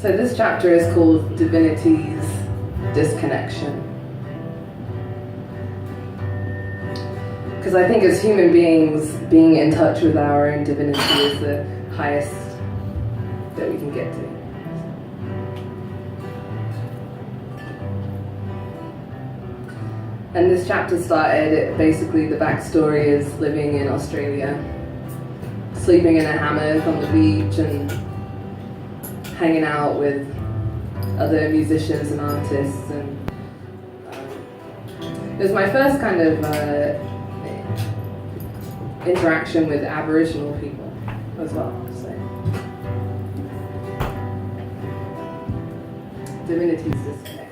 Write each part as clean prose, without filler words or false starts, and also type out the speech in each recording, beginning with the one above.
So this chapter is called Divinity's Disconnection. Because I think as human beings, being in touch with our own divinity is the highest that we can get to. And this chapter started, basically the backstory is living in Australia, sleeping in a hammock on the beach and hanging out with other musicians and artists. And it was my first kind of interaction with Aboriginal people as well. So divinity's disconnection.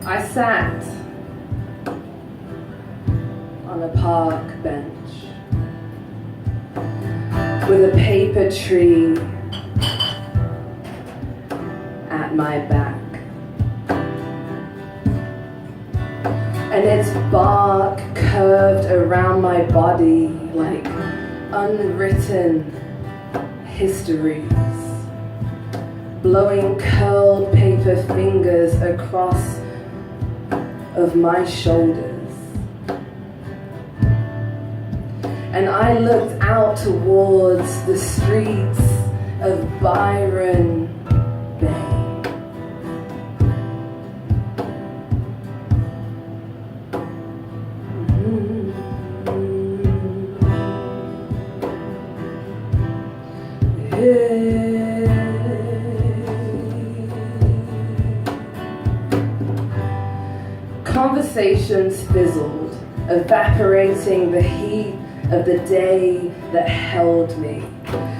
I sat on a park bench with a paper tree at my back, and its bark curved around my body like unwritten histories, blowing curled paper fingers across of my shoulders. And I looked out towards the streets of Byron Bay. Conversations fizzled, evaporating the heat of the day that held me,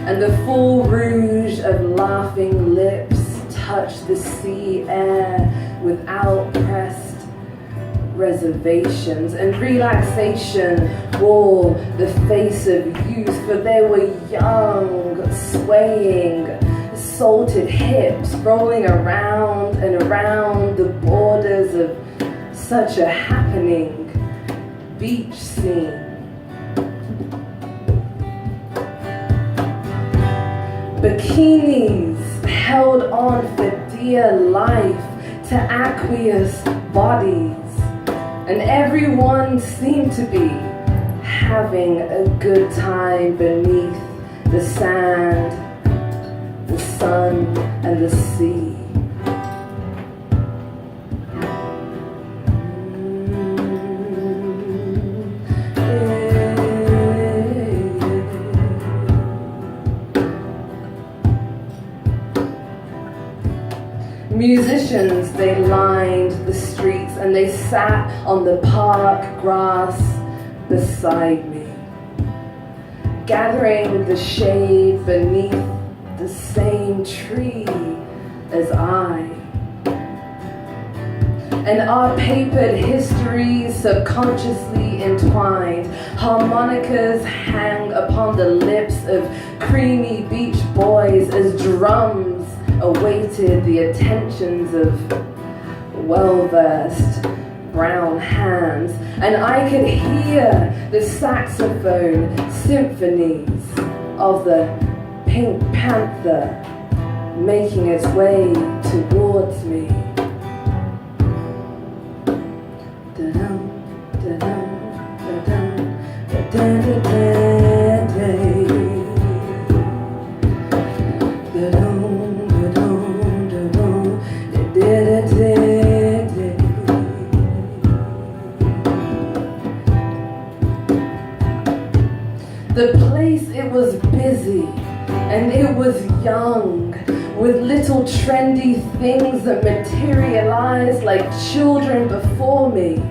and the full rouge of laughing lips touched the sea air without pressed reservations, and relaxation wore the face of youth, for they were young, swaying, salted hips rolling around and around the borders of such a happening beach scene. Bikinis held on for dear life to aqueous bodies, and everyone seemed to be having a good time beneath the sand, the sun, and the sea. Musicians, they lined the streets and they sat on the park grass beside me, gathering the shade beneath the same tree as I. And our papered histories subconsciously entwined, harmonicas hang upon the lips of creamy beach boys as drums awaited the attentions of well-versed brown hands, and I could hear the saxophone symphonies of the Pink Panther making its way towards me. Da-dum, da-dum, da-dum, da-da-da-da-da. The place, it was busy and it was young, with little trendy things that materialized like children before me.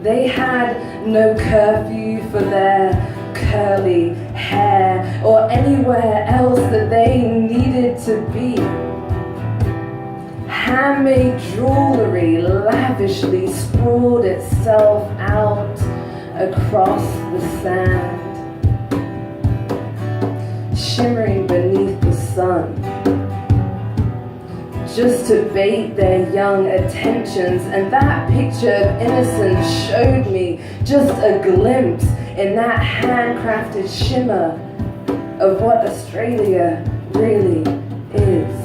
They had no curfew for their curly hair or anywhere else that they needed to be. Handmade jewelry lavishly sprawled itself out across the sand, shimmering beneath the sun, just to bait their young attentions. And that picture of innocence showed me just a glimpse in that handcrafted shimmer of what Australia really is.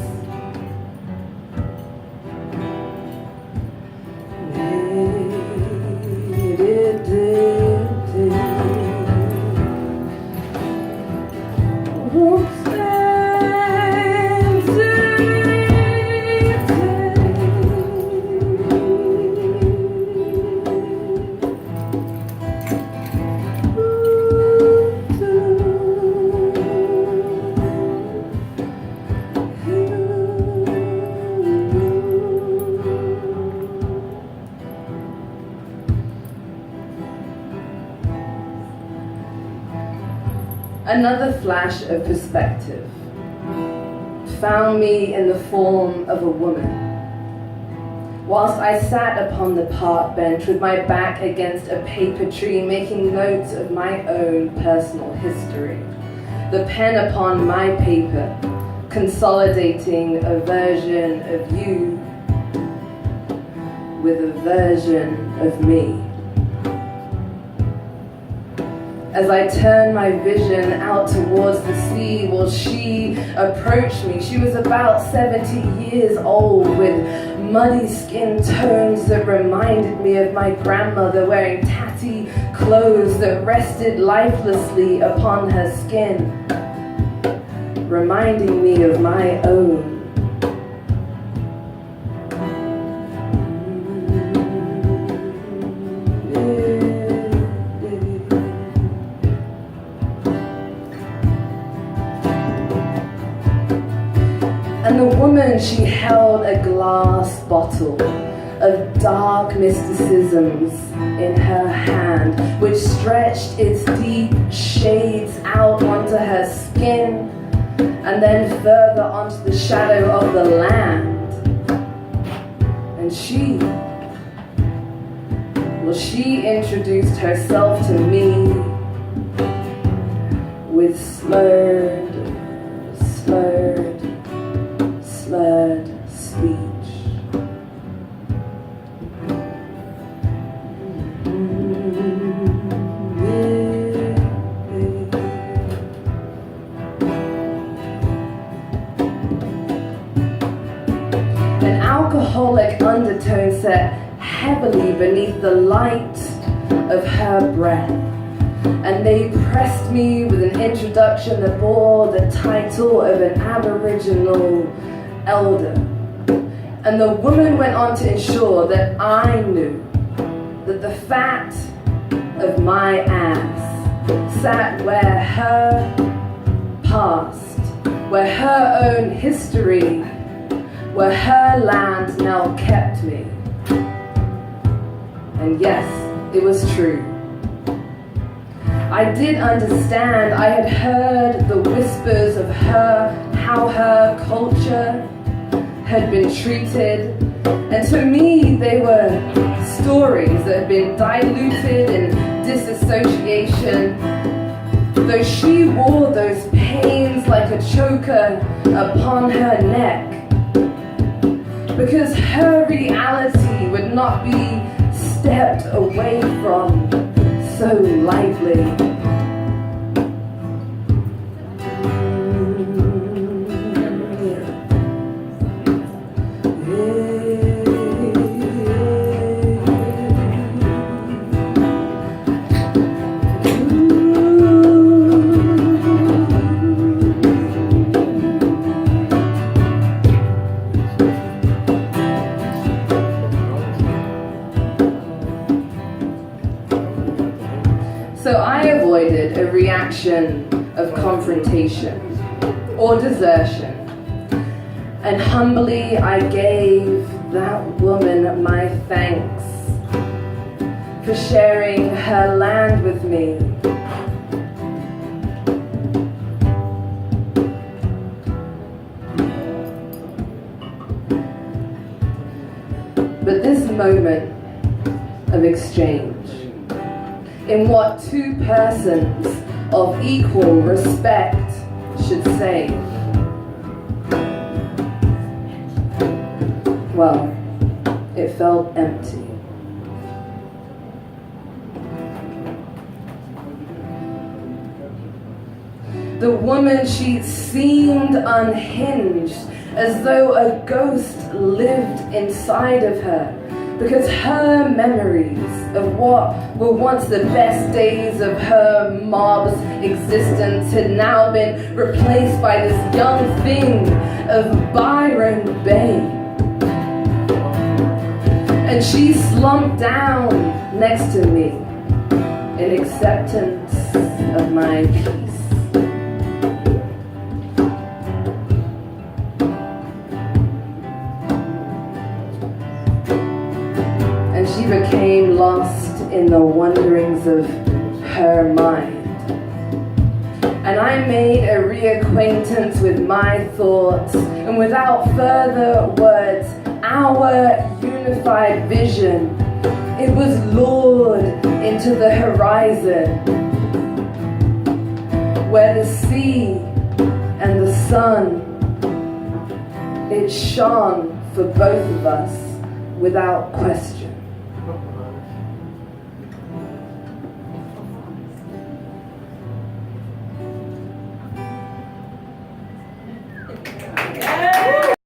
Another flash of perspective found me in the form of a woman. Whilst I sat upon the park bench with my back against a paper tree, making notes of my own personal history, the pen upon my paper, consolidating a version of you with a version of me. As I turned my vision out towards the sea, well, she approached me. She was about 70 years old, with muddy skin tones that reminded me of my grandmother, wearing tatty clothes that rested lifelessly upon her skin, reminding me of my own. And the woman, she held a glass bottle of dark mysticisms in her hand, which stretched its deep shades out onto her skin and then further onto the shadow of the land. And she introduced herself to me with slurred speech. An alcoholic undertone set heavily beneath the light of her breath, and they pressed me with an introduction that bore the title of an Aboriginal elder. And the woman went on to ensure that I knew that the fat of my ass sat where her past, where her own history, where her land now kept me. And yes, it was true. I did understand. I had heard the whispers of how her culture had been treated, and to me they were stories that had been diluted in disassociation. Though she wore those pains like a choker upon her neck, because her reality would not be stepped away from so lightly. So I have avoided a reaction of confrontation or desertion. And humbly I gave that woman my thanks for sharing her land with me. But this moment of exchange, in what two persons of equal respect should say, well, it felt empty. The woman, she seemed unhinged, as though a ghost lived inside of her, because her memories of what were once the best days of her mob's existence had now been replaced by this young thing of Byron Bay. And she slumped down next to me in acceptance of my peace. And she became lost in the wanderings of her mind. And I made a reacquaintance with my thoughts, and without further words, our unified vision, it was lured into the horizon, where the sea and the sun, it shone for both of us without question.